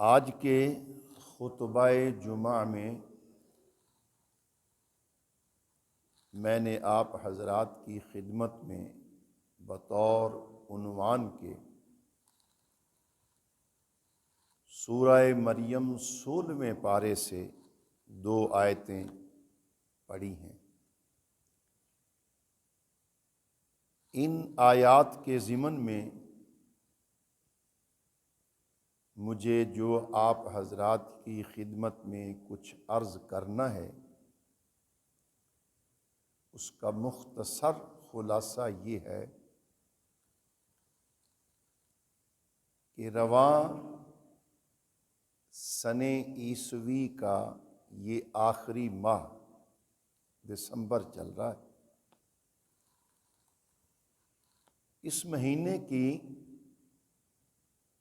آج کے خطبہ جمعہ میں نے آپ حضرات کی خدمت میں بطور عنوان کے سورہ مریم 16ویں پارے سے 2 آیتیں پڑھی ہیں۔ ان آیات کے ضمن میں مجھے جو آپ حضرات کی خدمت میں کچھ عرض کرنا ہے، اس کا مختصر خلاصہ یہ ہے کہ رواں سنِ عیسوی کا یہ آخری ماہ دسمبر چل رہا ہے۔ اس مہینے کی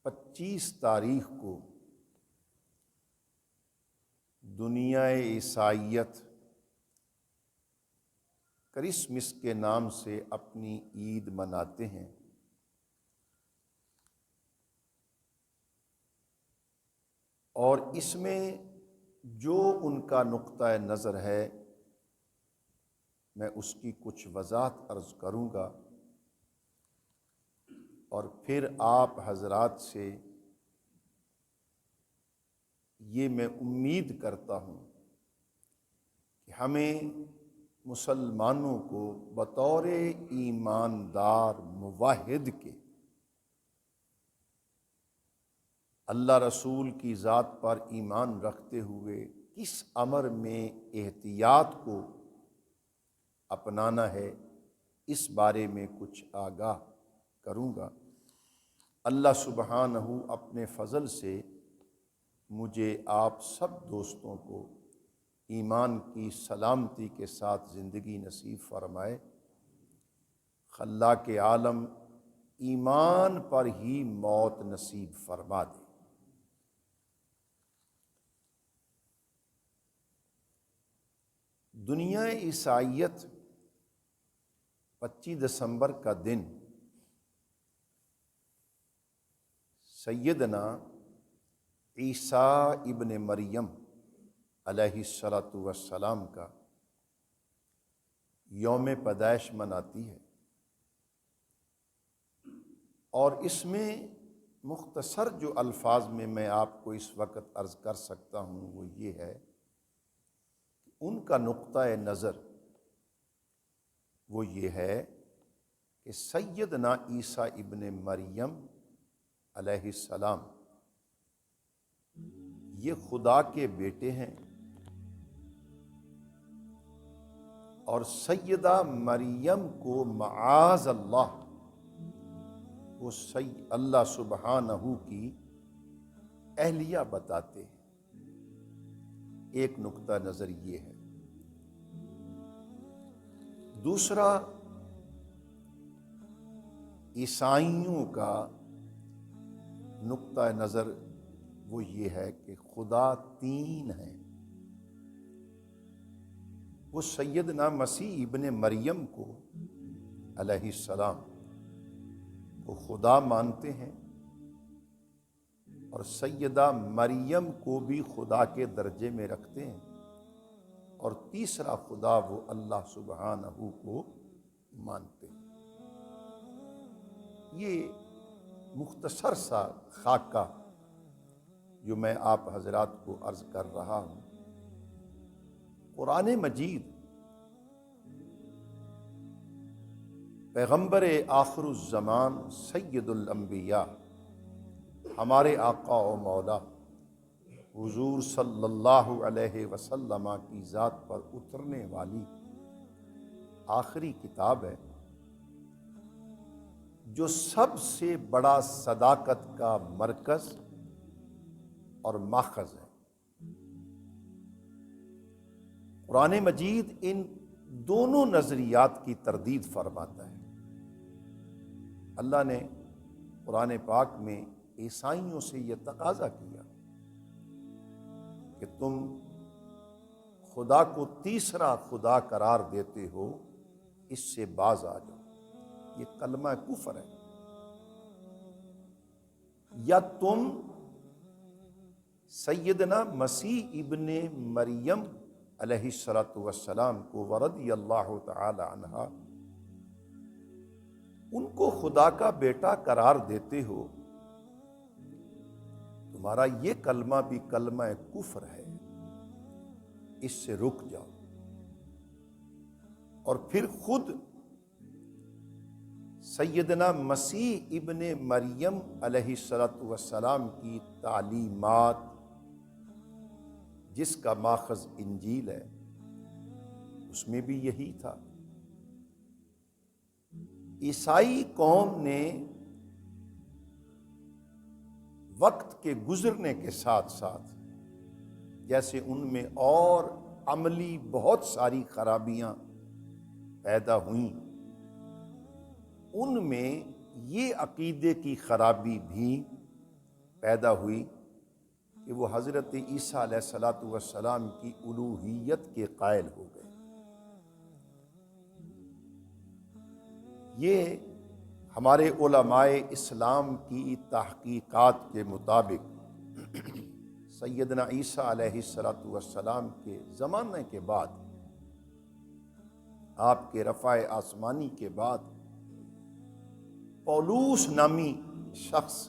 25 تاریخ کو دنیا عیسائیت کرسمس کے نام سے اپنی عید مناتے ہیں، اور اس میں جو ان کا نقطہ نظر ہے میں اس کی کچھ وضاحت عرض کروں گا، اور پھر آپ حضرات سے یہ میں امید کرتا ہوں کہ ہمیں مسلمانوں کو بطور ایماندار موحد کے اللہ رسول کی ذات پر ایمان رکھتے ہوئے کس امر میں احتیاط کو اپنانا ہے، اس بارے میں کچھ آگاہ کروں گا۔ اللہ سبحانہ اپنے فضل سے مجھے آپ سب دوستوں کو ایمان کی سلامتی کے ساتھ زندگی نصیب فرمائے۔ خلاق عالم ایمان پر ہی موت نصیب فرما دے۔ دنیا عیسائیت 25 دسمبر کا دن سیدنا عیسیٰ ابن مریم علیہ السلام کا یوم پیدائش مناتی ہے، اور اس میں مختصر جو الفاظ میں آپ کو اس وقت عرض کر سکتا ہوں وہ یہ ہے کہ ان کا نقطہ نظر وہ یہ ہے کہ سیدنا عیسیٰ ابن مریم علیہ السلام یہ خدا کے بیٹے ہیں، اور سیدہ مریم کو معاذ اللہ وہ اللہ سبحانہ کی اہلیہ بتاتے ہیں۔ ایک نقطہ نظر یہ ہے۔ دوسرا، عیسائیوں کا نقطہ نظر وہ یہ ہے کہ خدا 3 ہے۔ وہ سیدنا مسیح ابن مریم کو علیہ السلام وہ خدا مانتے ہیں، اور سیدہ مریم کو بھی خدا کے درجے میں رکھتے ہیں، اور تیسرا خدا وہ اللہ سبحانہ کو مانتے ہیں۔ یہ مختصر سا خاکہ جو میں آپ حضرات کو عرض کر رہا ہوں۔ قرآن مجید پیغمبر آخر الزمان سید الانبیاء ہمارے آقا و مولا حضور صلی اللہ علیہ وسلم کی ذات پر اترنے والی آخری کتاب ہے، جو سب سے بڑا صداقت کا مرکز اور ماخذ ہے۔ قرآن مجید ان دونوں نظریات کی تردید فرماتا ہے۔ اللہ نے قرآن پاک میں عیسائیوں سے یہ تقاضا کیا کہ تم خدا کو تیسرا خدا قرار دیتے ہو، اس سے باز آ جاؤ۔ یہ کلمہ کفر ہے۔ یا تم سیدنا مسیح ابن مریم علیہ الصلوۃ والسلام کو ورضی اللہ تعالی عنہا ان کو خدا کا بیٹا قرار دیتے ہو، تمہارا یہ کلمہ بھی کلمہ کفر ہے، اس سے رک جاؤ۔ اور پھر خود سیدنا مسیح ابن مریم علیہ الصلوۃ والسلام کی تعلیمات، جس کا ماخذ انجیل ہے، اس میں بھی یہی تھا۔ عیسائی قوم نے وقت کے گزرنے کے ساتھ ساتھ جیسے ان میں اور عملی بہت ساری خرابیاں پیدا ہوئیں، ان میں یہ عقیدے کی خرابی بھی پیدا ہوئی کہ وہ حضرت عیسیٰ علیہ الصلوۃ والسلام کی الوہیت کے قائل ہو گئے۔ یہ ہمارے علماء اسلام کی تحقیقات کے مطابق سیدنا عیسیٰ علیہ الصلوۃ والسلام کے زمانے کے بعد، آپ کے رفع آسمانی کے بعد، پولوس نامی شخص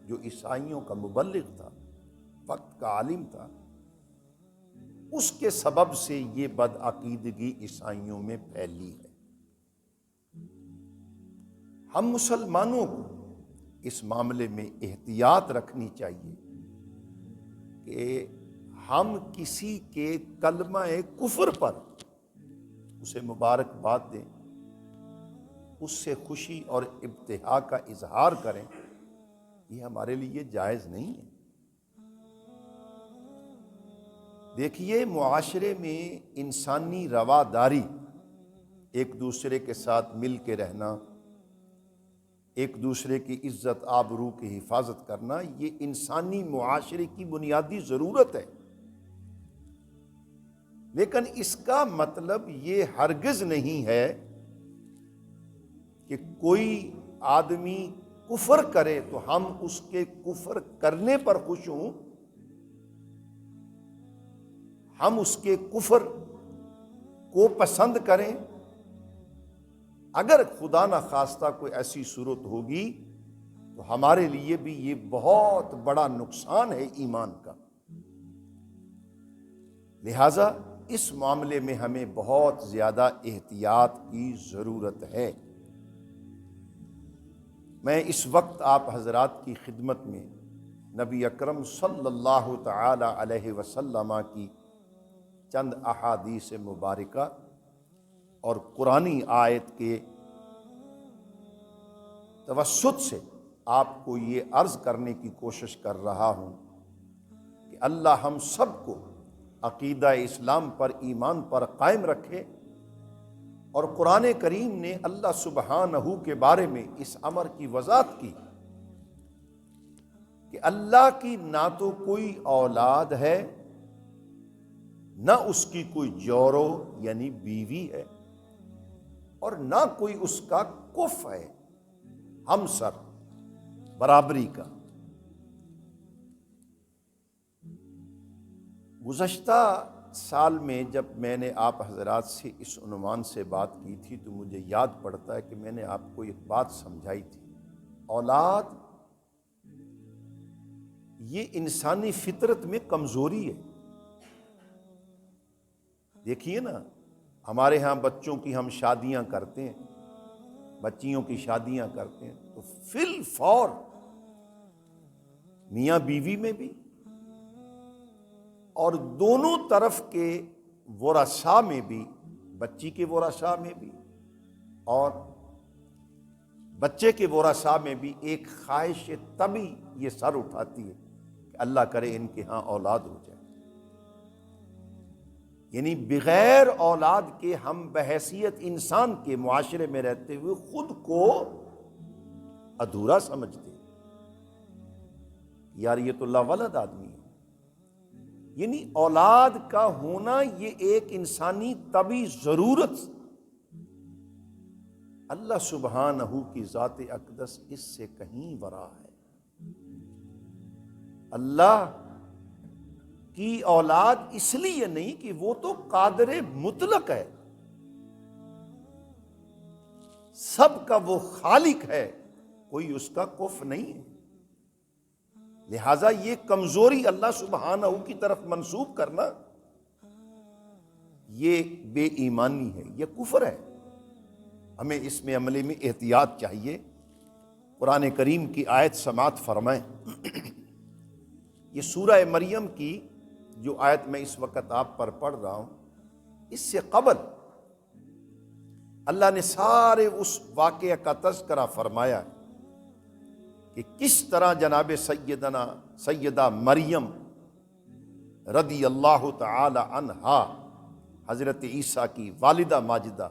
جو عیسائیوں کا مبلغ تھا، وقت کا عالم تھا، اس کے سبب سے یہ بدعقیدگی عیسائیوں میں پھیلی ہے۔ ہم مسلمانوں کو اس معاملے میں احتیاط رکھنی چاہیے کہ ہم کسی کے کلمہ کفر پر اسے مبارکباد دیں، اس سے خوشی اور ابتہاج کا اظہار کریں، یہ ہمارے لیے جائز نہیں ہے۔ دیکھیے، معاشرے میں انسانی رواداری، ایک دوسرے کے ساتھ مل کے رہنا، ایک دوسرے کی عزت آبرو کی حفاظت کرنا، یہ انسانی معاشرے کی بنیادی ضرورت ہے۔ لیکن اس کا مطلب یہ ہرگز نہیں ہے کہ کوئی آدمی کفر کرے تو ہم اس کے کفر کرنے پر خوش ہوں، ہم اس کے کفر کو پسند کریں۔ اگر خدا نہ خواستہ کوئی ایسی صورت ہوگی تو ہمارے لیے بھی یہ بہت بڑا نقصان ہے ایمان کا۔ لہذا اس معاملے میں ہمیں بہت زیادہ احتیاط کی ضرورت ہے۔ میں اس وقت آپ حضرات کی خدمت میں نبی اکرم صلی اللہ تعالی علیہ وسلم کی چند احادیث مبارکہ اور قرآنی آیت کے توسط سے آپ کو یہ عرض کرنے کی کوشش کر رہا ہوں کہ اللہ ہم سب کو عقیدہ اسلام پر، ایمان پر قائم رکھے۔ اور قرآن کریم نے اللہ سبحانہ کے بارے میں اس امر کی وضاحت کی کہ اللہ کی نہ تو کوئی اولاد ہے، نہ اس کی کوئی جورو یعنی بیوی ہے، اور نہ کوئی اس کا کف ہے، ہمسر برابری کا۔ گزشتہ سال میں جب میں نے آپ حضرات سے اس عنوان سے بات کی تھی تو مجھے یاد پڑتا ہے کہ میں نے آپ کو ایک بات سمجھائی تھی، اولاد یہ انسانی فطرت میں کمزوری ہے۔ دیکھیے نا، ہمارے ہاں بچوں کی ہم شادیاں کرتے ہیں، بچیوں کی شادیاں کرتے ہیں تو فی الفور میاں بیوی میں بھی اور دونوں طرف کے ورثاء میں بھی، بچی کے ورثاء میں بھی اور بچے کے ورثاء میں بھی ایک خواہش طبی یہ سر اٹھاتی ہے کہ اللہ کرے ان کے ہاں اولاد ہو جائے۔ یعنی بغیر اولاد کے ہم بحیثیت انسان کے معاشرے میں رہتے ہوئے خود کو ادھورا سمجھتے ہیں، یار یہ تو لاولد آدمی ہے۔ یعنی اولاد کا ہونا یہ ایک انسانی طبی ضرورت، اللہ سبحانہ کی ذات اقدس اس سے کہیں ورا ہے۔ اللہ کی اولاد اس لیے نہیں کہ وہ تو قادر مطلق ہے، سب کا وہ خالق ہے، کوئی اس کا کف نہیں ہے، لہذا یہ کمزوری اللہ سبحانہ کی طرف منسوب کرنا یہ بے ایمانی ہے، یہ کفر ہے۔ ہمیں اس میں عمل میں احتیاط چاہیے۔ قرآن کریم کی آیت سماعت فرمائیں۔ یہ سورہ مریم کی جو آیت میں اس وقت آپ پر پڑھ رہا ہوں، اس سے قبل اللہ نے سارے اس واقعہ کا تذکرہ فرمایا کہ کس طرح جناب سیدہ مریم رضی اللہ تعالی عنہا، حضرت عیسیٰ کی والدہ ماجدہ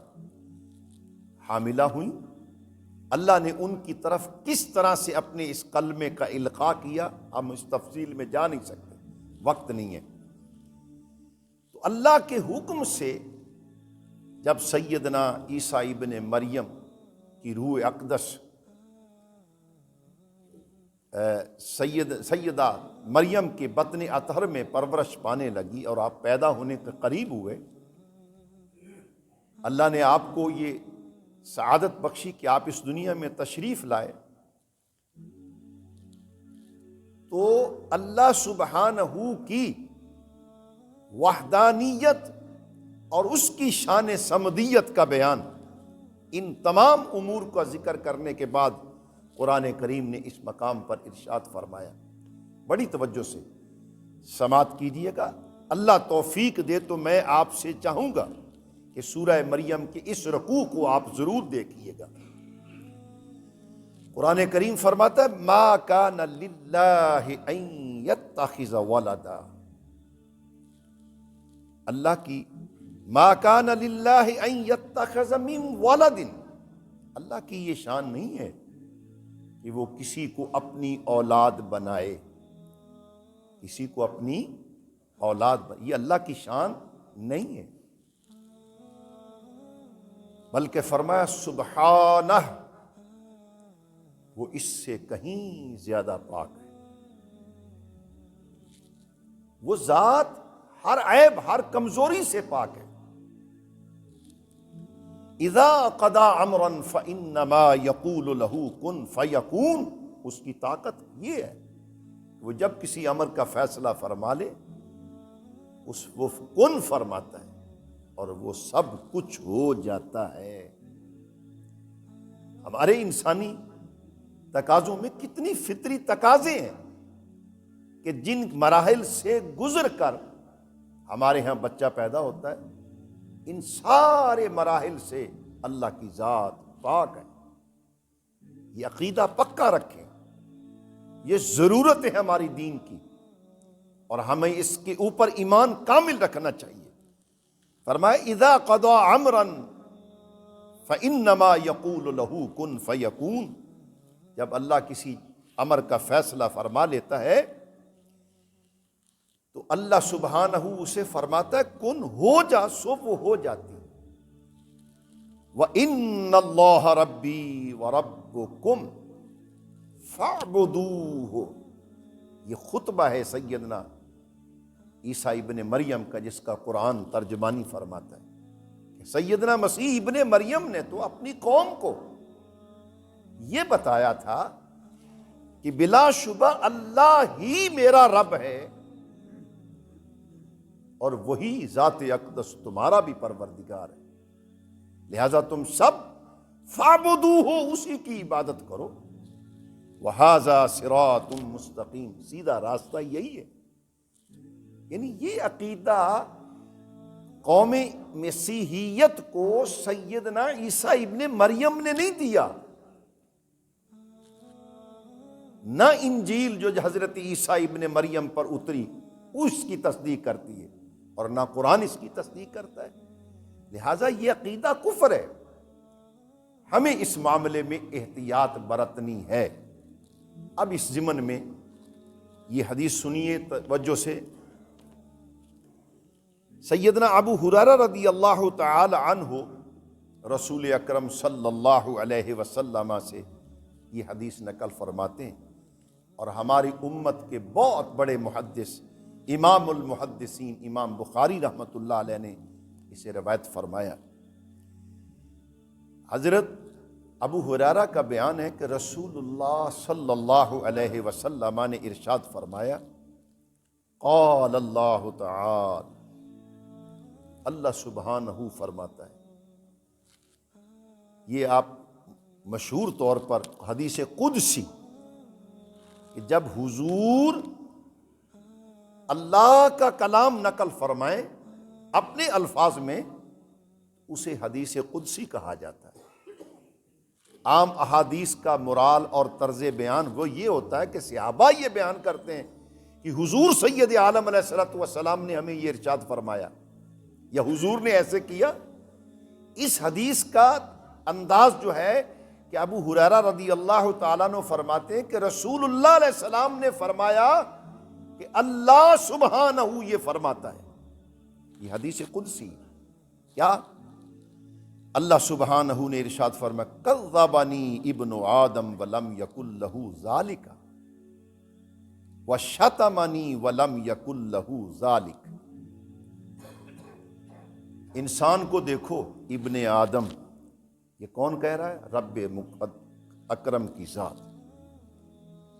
حاملہ ہوئیں، اللہ نے ان کی طرف کس طرح سے اپنے اس کلمے کا القاء کیا، ہم اس تفصیل میں جا نہیں سکتے، وقت نہیں ہے۔ تو اللہ کے حکم سے جب سیدنا عیسیٰ ابن مریم کی روح اقدس سیدہ مریم کے بطن اطہر میں پرورش پانے لگی اور آپ پیدا ہونے کے قریب ہوئے، اللہ نے آپ کو یہ سعادت بخشی کہ آپ اس دنیا میں تشریف لائے، تو اللہ سبحانہ کی وحدانیت اور اس کی شان صمدیت کا بیان، ان تمام امور کا ذکر کرنے کے بعد قرآن کریم نے اس مقام پر ارشاد فرمایا، بڑی توجہ سے سماعت کیجیے گا، اللہ توفیق دے تو میں آپ سے چاہوں گا کہ سورہ مریم کے اس رکوع کو آپ ضرور دیکھیے گا۔ قرآن کریم فرماتا ہے ما کان للہ ان یتخذ ولدا، اللہ کی ما کان للہ ان یتخذ من ولد، اللہ کی یہ شان نہیں ہے کہ وہ کسی کو اپنی اولاد بنائے، کسی کو اپنی اولاد بنائے، یہ اللہ کی شان نہیں ہے، بلکہ فرمایا سبحانہ، وہ اس سے کہیں زیادہ پاک ہے، وہ ذات ہر عیب ہر کمزوری سے پاک ہے۔ اذا قضى امرا فانما يقول له كن فيكون، اس کی طاقت یہ ہے وہ جب کسی امر کا فیصلہ فرما لے وہ کن فرماتا ہے اور وہ سب کچھ ہو جاتا ہے۔ ہمارے انسانی تقاضوں میں کتنی فطری تقاضے ہیں کہ جن مراحل سے گزر کر ہمارے ہاں بچہ پیدا ہوتا ہے، ان سارے مراحل سے اللہ کی ذات پاک ہے۔ یہ عقیدہ پکا رکھیں، یہ ضرورت ہے ہماری دین کی، اور ہمیں اس کے اوپر ایمان کامل رکھنا چاہیے۔ فرمایا اذا قضى امرا فانما يقول له كن فيكون، جب اللہ کسی امر کا فیصلہ فرما لیتا ہے تو اللہ سبحانہ اسے فرماتا ہے کن، ہو جا، سو وہ ہو جاتی۔ وَإِنَّ اللَّهَ رَبِّي وَرَبُّكُمْ فَاعْبُدُوهُ، یہ خطبہ ہے سیدنا عیسیٰ ابن مریم کا، جس کا قرآن ترجمانی فرماتا ہے کہ سیدنا مسیح ابن مریم نے تو اپنی قوم کو یہ بتایا تھا کہ بلا شبہ اللہ ہی میرا رب ہے اور وہی ذات اقدس تمہارا بھی پروردگار ہے، لہذا تم سب فاعبدوہ، اسی کی عبادت کرو۔ وَهَذَا صِرَاطٌ مستقیم، سیدھا راستہ یہی ہے۔ یعنی یہ عقیدہ قوم مسیحیت کو سیدنا عیسیٰ ابن مریم نے نہیں دیا، نہ انجیل جو حضرت عیسیٰ ابن مریم پر اتری اس کی تصدیق کرتی ہے، اور نہ قرآن اس کی تصدیق کرتا ہے، لہٰذا یہ عقیدہ کفر ہے۔ ہمیں اس معاملے میں احتیاط برتنی ہے۔ اب اس ضمن میں یہ حدیث سنیے توجہ سے۔ سیدنا ابو ہریرہ رضی اللہ تعالی عنہ رسول اکرم صلی اللہ علیہ وسلم سے یہ حدیث نقل فرماتے ہیں، اور ہماری امت کے بہت بڑے محدث امام المحدثین امام بخاری رحمۃ اللہ علیہ نے اسے روایت فرمایا۔ حضرت ابو ہریرہ کا بیان ہے کہ رسول اللہ صلی اللہ علیہ وسلم نے ارشاد فرمایا، قال اللہ تعالی، اللہ سبحانہ فرماتا ہے، یہ آپ مشہور طور پر حدیث قدسی، کہ جب حضور اللہ کا کلام نقل فرمائیں اپنے الفاظ میں، اسے حدیث قدسی کہا جاتا ہے۔ عام احادیث کا مرال اور طرز بیان وہ یہ ہوتا ہے کہ صحابہ یہ بیان کرتے ہیں کہ حضور سید عالم علیہ الصلوۃ والسلام نے ہمیں یہ ارشاد فرمایا یا حضور نے ایسے کیا۔ اس حدیث کا انداز جو ہے کہ ابو ہریرہ رضی اللہ تعالیٰ عنہ فرماتے ہیں کہ رسول اللہ علیہ السلام نے فرمایا کہ اللہ سبحانہ یہ فرماتا ہے۔ یہ حدیث قدسی کیا؟ اللہ سبحانہ نے ارشاد فرمایا، کذبنی ابن آدم ولم یکن لہ ذالک وشتمنی ولم یکن لہ ذالک۔ انسان کو دیکھو، ابن آدم، یہ کون کہہ رہا ہے؟ رب اکرم کی ذات،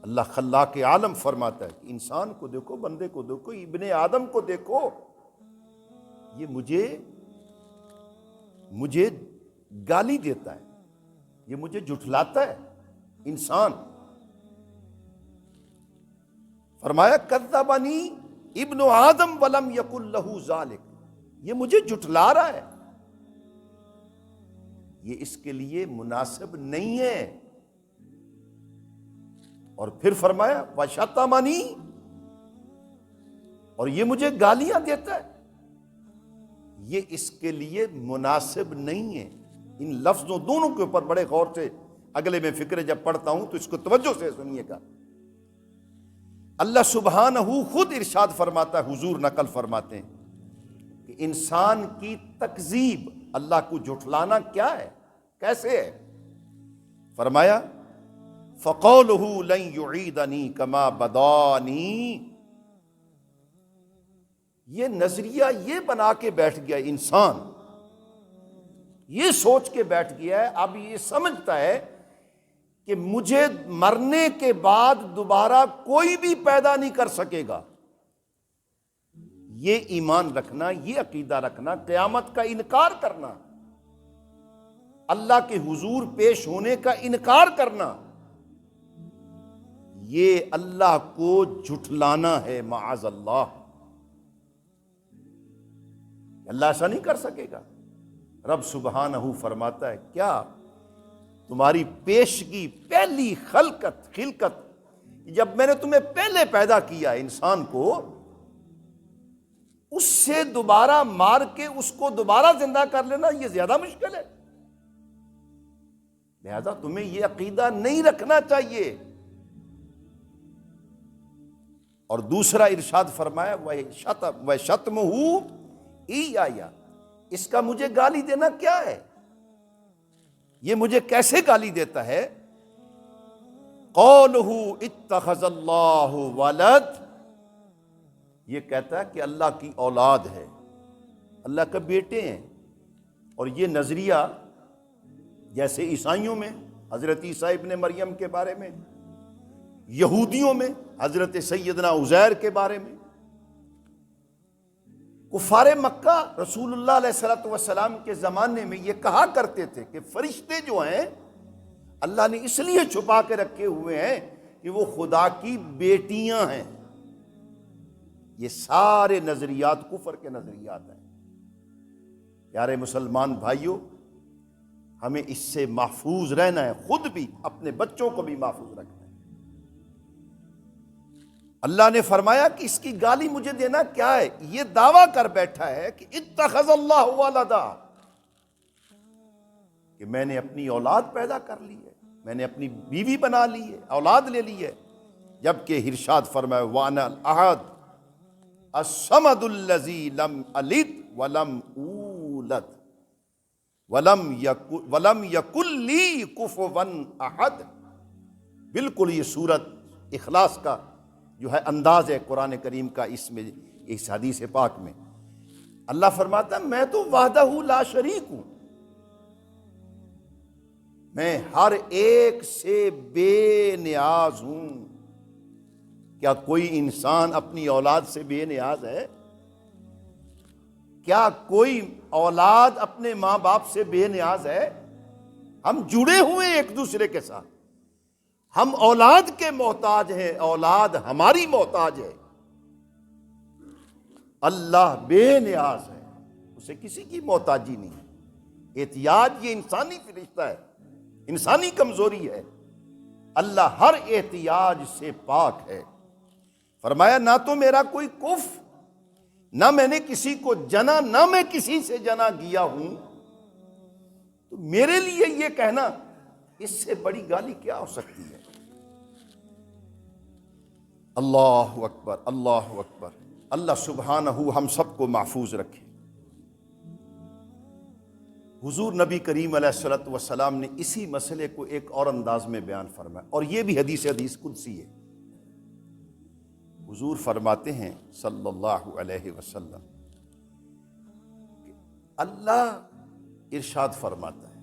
اللہ خلاق عالم فرماتا ہے کہ انسان کو دیکھو، بندے کو دیکھو، ابن آدم کو دیکھو، یہ مجھے گالی دیتا ہے، یہ مجھے جھٹلاتا ہے۔ انسان فرمایا کذبنی ابن آدم ولم یکن لہ ذالک، یہ مجھے جھٹلا رہا ہے، یہ اس کے لیے مناسب نہیں ہے۔ اور پھر فرمایا وشتمنی، اور یہ مجھے گالیاں دیتا ہے، یہ اس کے لیے مناسب نہیں ہے۔ ان لفظوں دونوں کے اوپر بڑے غور سے اگلے میں فکر جب پڑھتا ہوں تو اس کو توجہ سے سنیے گا۔ اللہ سبحانہ خود ارشاد فرماتا ہے، حضور نقل فرماتے ہیں کہ انسان کی تکذیب، اللہ کو جھٹلانا کیا ہے، کیسے ہے؟ فرمایا فَقَوْلُهُ لَن يُعِيدَنِي كَمَا بَدَانِي، یہ نظریہ یہ بنا کے بیٹھ گیا انسان، یہ سوچ کے بیٹھ گیا ہے، اب یہ سمجھتا ہے کہ مجھے مرنے کے بعد دوبارہ کوئی بھی پیدا نہیں کر سکے گا۔ یہ ایمان رکھنا، یہ عقیدہ رکھنا، قیامت کا انکار کرنا، اللہ کے حضور پیش ہونے کا انکار کرنا، یہ اللہ کو جھٹلانا ہے، معاذ اللہ۔ اللہ ایسا نہیں کر سکے گا۔ رب سبحانہ فرماتا ہے، کیا تمہاری پیشگی، پہلی خلقت جب میں نے تمہیں پہلے پیدا کیا انسان کو، اس سے دوبارہ مار کے اس کو دوبارہ زندہ کر لینا یہ زیادہ مشکل ہے، لہذا تمہیں یہ عقیدہ نہیں رکھنا چاہیے۔ اور دوسرا ارشاد فرمایا وَشَتْمُهُ إِيَّايَ، اس کا مجھے گالی دینا کیا ہے، یہ مجھے کیسے گالی دیتا ہے؟ قَوْلُهُ اتَّخَذَ اللَّهُ وَلَدَ، یہ کہتا ہے کہ اللہ کی اولاد ہے، اللہ کے بیٹے ہیں۔ اور یہ نظریہ جیسے عیسائیوں میں حضرت عیسیٰ ابن مریم کے بارے میں، یہودیوں میں حضرت سیدنا عزیر کے بارے میں، کفار مکہ رسول اللہ علیہ الصلوۃ والسلام کے زمانے میں یہ کہا کرتے تھے کہ فرشتے جو ہیں اللہ نے اس لیے چھپا کے رکھے ہوئے ہیں کہ وہ خدا کی بیٹیاں ہیں۔ یہ سارے نظریات کفر کے نظریات ہیں۔ پیارے مسلمان بھائیوں، ہمیں اس سے محفوظ رہنا ہے، خود بھی اپنے بچوں کو بھی محفوظ رکھنا ہے۔ اللہ نے فرمایا کہ اس کی گالی مجھے دینا کیا ہے؟ یہ دعویٰ کر بیٹھا ہے کہ اتخذ اللہ ولدا، کہ میں نے اپنی اولاد پیدا کر لی ہے، میں نے اپنی بیوی بنا لی ہے، اولاد لے لی ہے، جبکہ ارشاد فرمایا وانا الاحد الصمد الذی لم الد ولم اولد ولم یکن لی کفوا احد۔ بالکل یہ سورت اخلاص کا جو ہے انداز ہے قرآن کریم کا اس میں، اس حدیث پاک میں اللہ فرماتا ہے میں تو وحدہ لا شریک ہوں، میں ہر ایک سے بے نیاز ہوں۔ کیا کوئی انسان اپنی اولاد سے بے نیاز ہے؟ کیا کوئی اولاد اپنے ماں باپ سے بے نیاز ہے؟ ہم جڑے ہوئے ایک دوسرے کے ساتھ، ہم اولاد کے محتاج ہیں، اولاد ہماری محتاج ہے۔ اللہ بے نیاز ہے، اسے کسی کی محتاجی نہیں۔ احتیاج یہ انسانی فرشتہ ہے، انسانی کمزوری ہے، اللہ ہر احتیاج سے پاک ہے۔ فرمایا نہ تو میرا کوئی کف، نہ میں نے کسی کو جنا، نہ میں کسی سے جنا گیا ہوں، تو میرے لیے یہ کہنا اس سے بڑی گالی کیا ہو سکتی ہے؟ اللہ اکبر، اللہ اکبر۔ اللہ سبحانہ ہم سب کو محفوظ رکھے۔ حضور نبی کریم علیہ الصلوۃ والسلام نے اسی مسئلے کو ایک اور انداز میں بیان فرمایا، اور یہ بھی حدیث قدسی ہے۔ حضور فرماتے ہیں صلی اللہ علیہ وسلم کہ اللہ ارشاد فرماتا ہے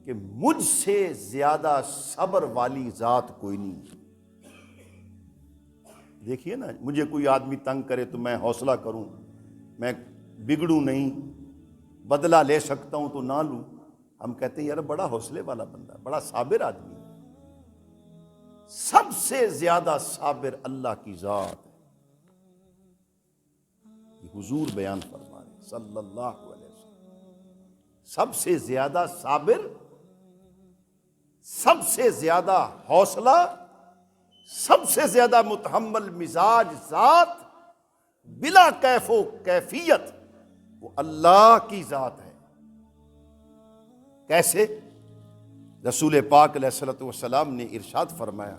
کہ مجھ سے زیادہ صبر والی ذات کوئی نہیں۔ دیکھیے نا، مجھے کوئی آدمی تنگ کرے تو میں حوصلہ کروں، میں بگڑوں نہیں، بدلہ لے سکتا ہوں تو نہ لوں۔ ہم کہتے ہیں یار بڑا حوصلے والا بندہ، بڑا صابر آدمی ہے۔ سب سے زیادہ صابر اللہ کی ذات ہے، یہ حضور بیان فرما رہے ہیں صلی اللہ علیہ وسلم۔ سب سے زیادہ صابر، سب سے زیادہ حوصلہ، سب سے زیادہ متحمل مزاج ذات بلا کیف و کیفیت وہ اللہ کی ذات ہے۔ کیسے؟ رسول پاک علیہ الصلوۃ والسلام نے ارشاد فرمایا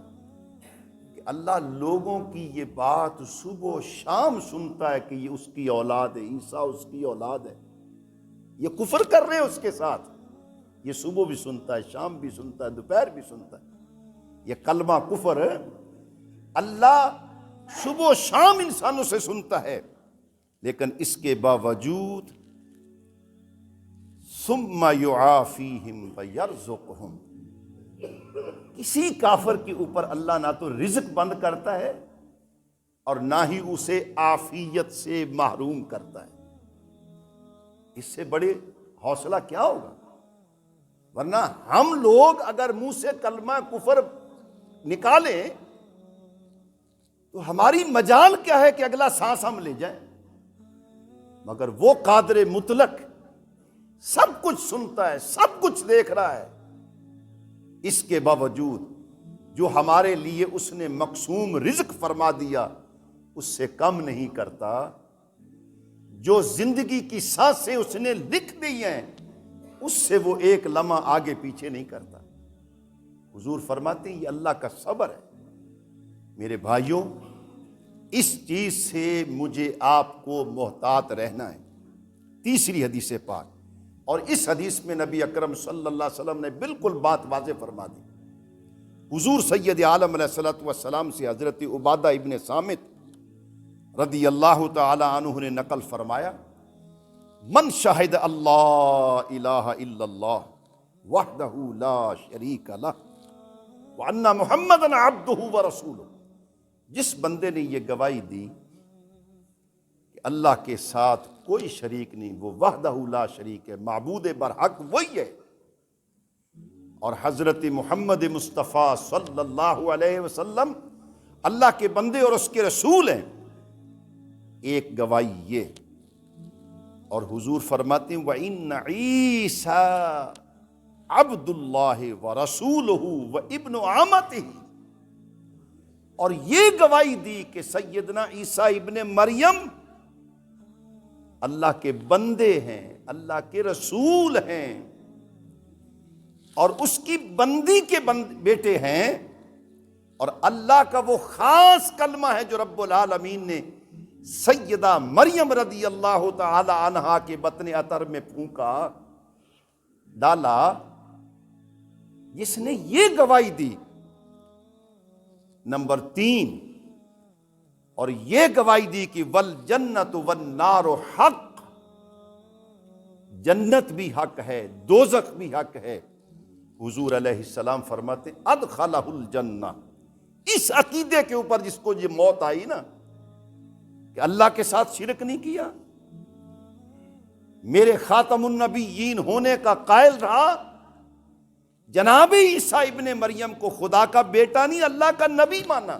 کہ اللہ لوگوں کی یہ بات صبح و شام سنتا ہے کہ یہ اس کی اولاد ہے، عیسیٰ اس کی اولاد ہے۔ یہ کفر کر رہے ہیں اس کے ساتھ، یہ صبح بھی سنتا ہے، شام بھی سنتا ہے، دوپہر بھی سنتا ہے۔ یہ کلمہ کفر اللہ صبح و شام انسانوں سے سنتا ہے، لیکن اس کے باوجود ثم یعافیہم ویرزقہم، کسی کافر کے اوپر اللہ نہ تو رزق بند کرتا ہے اور نہ ہی اسے عافیت سے محروم کرتا ہے۔ اس سے بڑے حوصلہ کیا ہوگا؟ ورنہ ہم لوگ اگر منہ سے کلمہ کفر نکالیں تو ہماری مجال کیا ہے کہ اگلا سانس ہم لے جائیں، مگر وہ قادر مطلق سب کچھ سنتا ہے، سب کچھ دیکھ رہا ہے، اس کے باوجود جو ہمارے لیے اس نے مقسوم رزق فرما دیا اس سے کم نہیں کرتا، جو زندگی کی سانسیں اس نے لکھ دی ہیں اس سے وہ ایک لمحہ آگے پیچھے نہیں کرتا۔ حضور فرماتے ہیں یہ اللہ کا صبر ہے۔ میرے بھائیوں، اس چیز سے مجھے آپ کو محتاط رہنا ہے۔ تیسری حدیث پاک، اور اس حدیث میں نبی اکرم صلی اللہ علیہ وسلم نے بالکل بات واضح فرما دی۔ حضور سید عالم علیہ الصلوۃ والسلام سے حضرت عبادہ ابن صامت رضی اللہ تعالی عنہ نے نقل فرمایا، من شہد اللہ الہ الا اللہ وحدہ لا شریک لہ وان محمدا عبدہ ورسولہ، جس بندے نے یہ گواہی دی کہ اللہ کے ساتھ کوئی شریک نہیں، وہ وحدہ لا شریک ہے، معبود برحق وہی ہے، اور حضرت محمد مصطفیٰ صلی اللہ علیہ وسلم اللہ کے بندے اور اس کے رسول ہیں، ایک گواہی یہ۔ اور حضور فرماتے ہیں وَإِنَّ عِيسَىٰ عَبْدُ اللَّهِ وَرَسُولُهُ وَإِبْنُ عَمَتِهِ، اور یہ گواہی دی کہ سیدنا عیسیٰ ابن مریم اللہ کے بندے ہیں، اللہ کے رسول ہیں، اور اس کی بندی کے بیٹے ہیں، اور اللہ کا وہ خاص کلمہ ہے جو رب العالمین نے سیدہ مریم رضی اللہ تعالی عنہا کے بطن عطر میں پھونکا ڈالا، جس نے یہ گواہی دی نمبر 3، اور یہ گواہی دی کہ والجنت والنار حق، جنت بھی حق ہے، دوزخ بھی حق ہے۔ حضور علیہ السلام فرماتے ادخلہ الجنہ، اس عقیدے کے اوپر جس کو یہ موت آئی نا کہ اللہ کے ساتھ شرک نہیں کیا، میرے خاتم النبیین ہونے کا قائل رہا، جناب عیسیٰ ابن مریم کو خدا کا بیٹا نہیں، اللہ کا نبی مانا،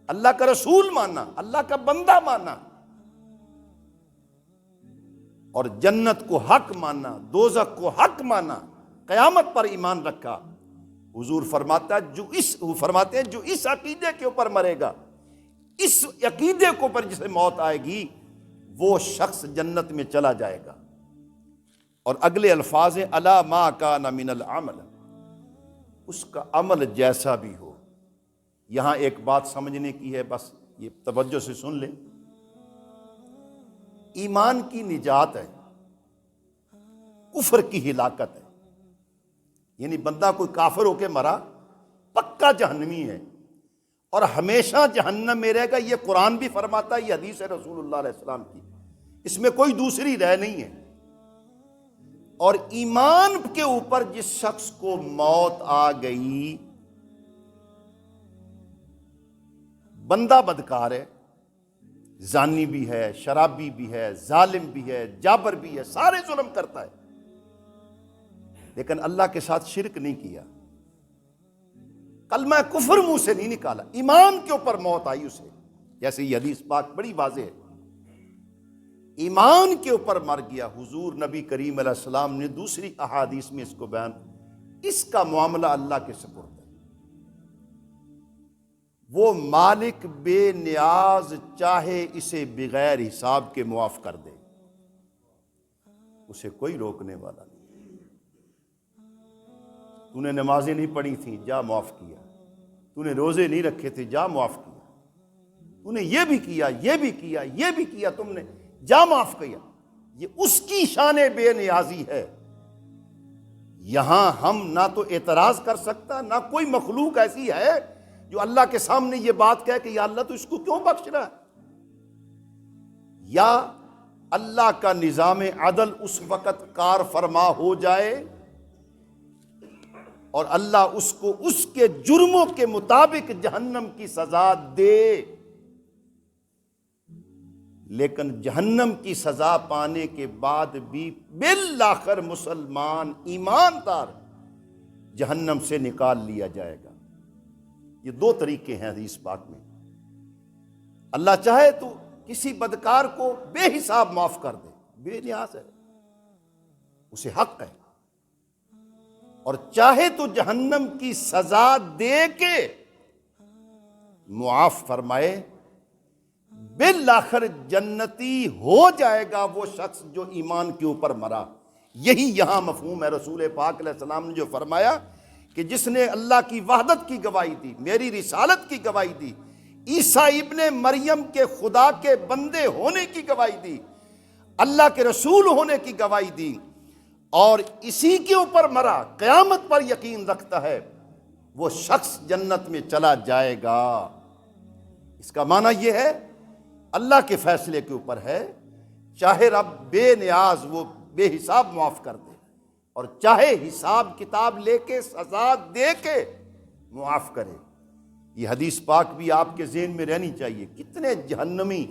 اللہ کا رسول مانا، اللہ کا بندہ مانا، اور جنت کو حق مانا، دوزخ کو حق مانا، قیامت پر ایمان رکھا۔ حضور فرماتے ہیں جو اس عقیدے کے اوپر مرے گا، اس عقیدے کے اوپر جسے موت آئے گی، وہ شخص جنت میں چلا جائے گا۔ اور اگلے الفاظ ہیں الا ما کان من العمل، اس کا عمل جیسا بھی ہو۔ یہاں ایک بات سمجھنے کی ہے، بس یہ توجہ سے سن لیں، ایمان کی نجات ہے، کفر کی ہلاکت ہے۔ یعنی بندہ کوئی کافر ہو کے مرا پکا جہنمی ہے اور ہمیشہ جہنم میں رہے گا، یہ قرآن بھی فرماتا ہے، یہ حدیث ہے رسول اللہ علیہ السلام کی، اس میں کوئی دوسری رائے نہیں ہے۔ اور ایمان کے اوپر جس شخص کو موت آ گئی، بندہ بدکار ہے، زانی بھی ہے، شرابی بھی ہے، ظالم بھی ہے، جابر بھی ہے، سارے ظلم کرتا ہے، لیکن اللہ کے ساتھ شرک نہیں کیا، کلمہ کفر منہ سے نہیں نکالا، ایمان کے اوپر موت آئی اسے، جیسے یہ حدیث پاک بڑی واضح ہے، ایمان کے اوپر مر گیا۔ حضور نبی کریم علیہ السلام نے دوسری احادیث میں اس کو بیان، اس کا معاملہ اللہ کے سپرد ہے، وہ مالک بے نیاز چاہے اسے بغیر حساب کے معاف کر دے، اسے کوئی روکنے والا نہیں۔ تو نے نمازیں نہیں پڑھی تھیں، جا معاف کیا، تو نے روزے نہیں رکھے تھے، جا معاف کیا، تو نے یہ بھی کیا، یہ بھی کیا، یہ بھی کیا، تم نے جا معاف کیا۔ یہ اس کی شان بے نیازی ہے۔ یہاں ہم نہ تو اعتراض کر سکتا، نہ کوئی مخلوق ایسی ہے جو اللہ کے سامنے یہ بات کہے کہ یا اللہ تو اس کو کیوں بخش رہا ہے۔ یا اللہ کا نظام عدل اس وقت کار فرما ہو جائے اور اللہ اس کو اس کے جرموں کے مطابق جہنم کی سزا دے، لیکن جہنم کی سزا پانے کے بعد بھی بالآخر مسلمان ایماندار جہنم سے نکال لیا جائے گا۔ یہ دو طریقے ہیں حدیث پاک میں۔ اللہ چاہے تو کسی بدکار کو بے حساب معاف کر دے، بے نیاز ہے، اسے حق ہے، اور چاہے تو جہنم کی سزا دے کے معاف فرمائے، بالآخر جنتی ہو جائے گا وہ شخص جو ایمان کے اوپر مرا۔ یہی یہاں مفہوم ہے۔ رسول پاک علیہ السلام نے جو فرمایا کہ جس نے اللہ کی وحدت کی گواہی دی، میری رسالت کی گواہی دی، عیسیٰ ابن مریم کے خدا کے بندے ہونے کی گواہی دی، اللہ کے رسول ہونے کی گواہی دی، اور اسی کے اوپر مرا، قیامت پر یقین رکھتا ہے، وہ شخص جنت میں چلا جائے گا۔ اس کا معنی یہ ہے اللہ کے فیصلے کے اوپر ہے، چاہے رب بے نیاز وہ بے حساب معاف کر دے، اور چاہے حساب کتاب لے کے سزا دے کے معاف کرے۔ یہ حدیث پاک بھی آپ کے ذہن میں رہنی چاہیے۔ کتنے جہنمی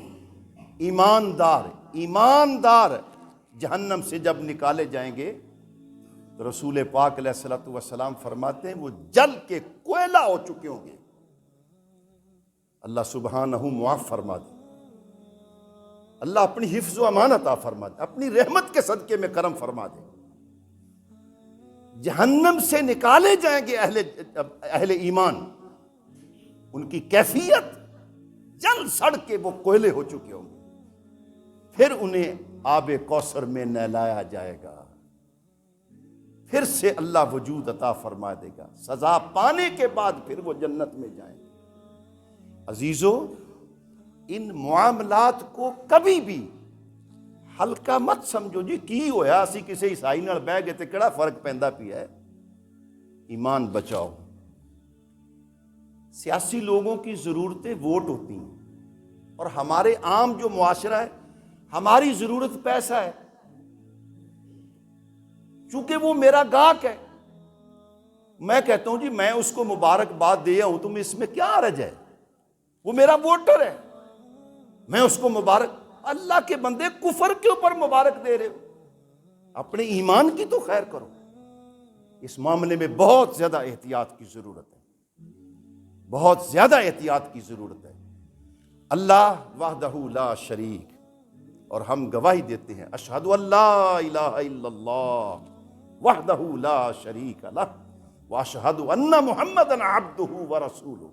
ایماندار جہنم سے جب نکالے جائیں گے تو رسول پاک علیہ الصلوۃ والسلام فرماتے ہیں وہ جل کے کوئلہ ہو چکے ہوں گے۔ اللہ سبحانہ معاف فرما دے، اللہ اپنی حفظ و امان عطا فرما دے، اپنی رحمت کے صدقے میں کرم فرما دے۔ جہنم سے نکالے جائیں گے اہل ایمان، ان کی کیفیت جل سڑ کے وہ کوئلے ہو چکے ہوں گے، پھر انہیں آب کوثر میں نہلایا جائے گا، پھر سے اللہ وجود عطا فرما دے گا، سزا پانے کے بعد پھر وہ جنت میں جائیں گے۔ عزیزو، ان معاملات کو کبھی بھی ہلکا مت سمجھو جی کی ہویا اسی کسی عیسائی نال بہ گئے تے کیڑا فرق پیندا پیا ہے۔ ایمان بچاؤ، سیاسی لوگوں کی ضرورتیں ووٹ ہوتی ہیں، اور ہمارے عام جو معاشرہ ہے ہماری ضرورت پیسہ ہے، چونکہ وہ میرا گاہک ہے۔ میں کہتا ہوں جی میں اس کو مبارکباد دیا ہوں، تم اس میں کیا حرج ہے؟ وہ میرا ووٹر ہے، میں اس کو مبارک۔ اللہ کے بندے کفر کے اوپر مبارک دے رہے ہو، اپنے ایمان کی تو خیر کرو۔ اس معاملے میں بہت زیادہ احتیاط کی ضرورت ہے، بہت زیادہ احتیاط کی ضرورت ہے۔ اللہ وحدہ لا شریک، اور ہم گواہی دیتے ہیں اشہد ان لا الہ الا اللہ وحدہ لا شریک لہ واشہد ان محمدا عبدہ ورسولہ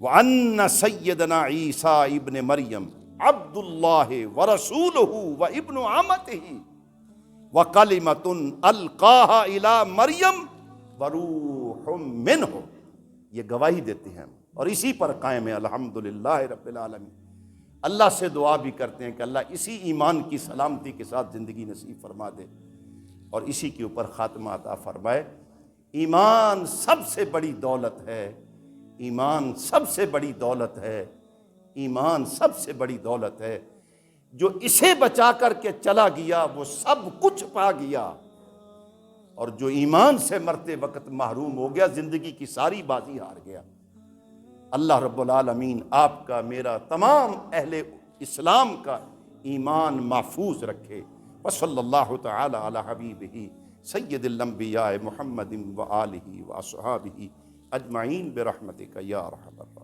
وان سیدنا عیسیٰ ابن مریم عبد اللہ ورسولہ وابن امتہ وکلمۃ القاہا الی مریم وروح منہ۔ یہ گواہی دیتے ہیں اور اسی پر قائم ہے الحمدللہ رب العالمین۔ اللہ سے دعا بھی کرتے ہیں کہ اللہ اسی ایمان کی سلامتی کے ساتھ زندگی نصیب فرما دے اور اسی کے اوپر خاتمہ عطا فرمائے۔ ایمان سب سے بڑی دولت ہے، ایمان سب سے بڑی دولت ہے، ایمان سب سے بڑی دولت ہے۔ جو اسے بچا کر کے چلا گیا وہ سب کچھ پا گیا، اور جو ایمان سے مرتے وقت محروم ہو گیا زندگی کی ساری بازی ہار گیا۔ اللہ رب العالمین آپ کا، میرا، تمام اہل اسلام کا ایمان محفوظ رکھے۔ وصلی اللہ تعالی علی حبیبہ سید الانبیاء محمد وآلہ واصحابہ اجمعین برحمتک یا ارحم الراحمین۔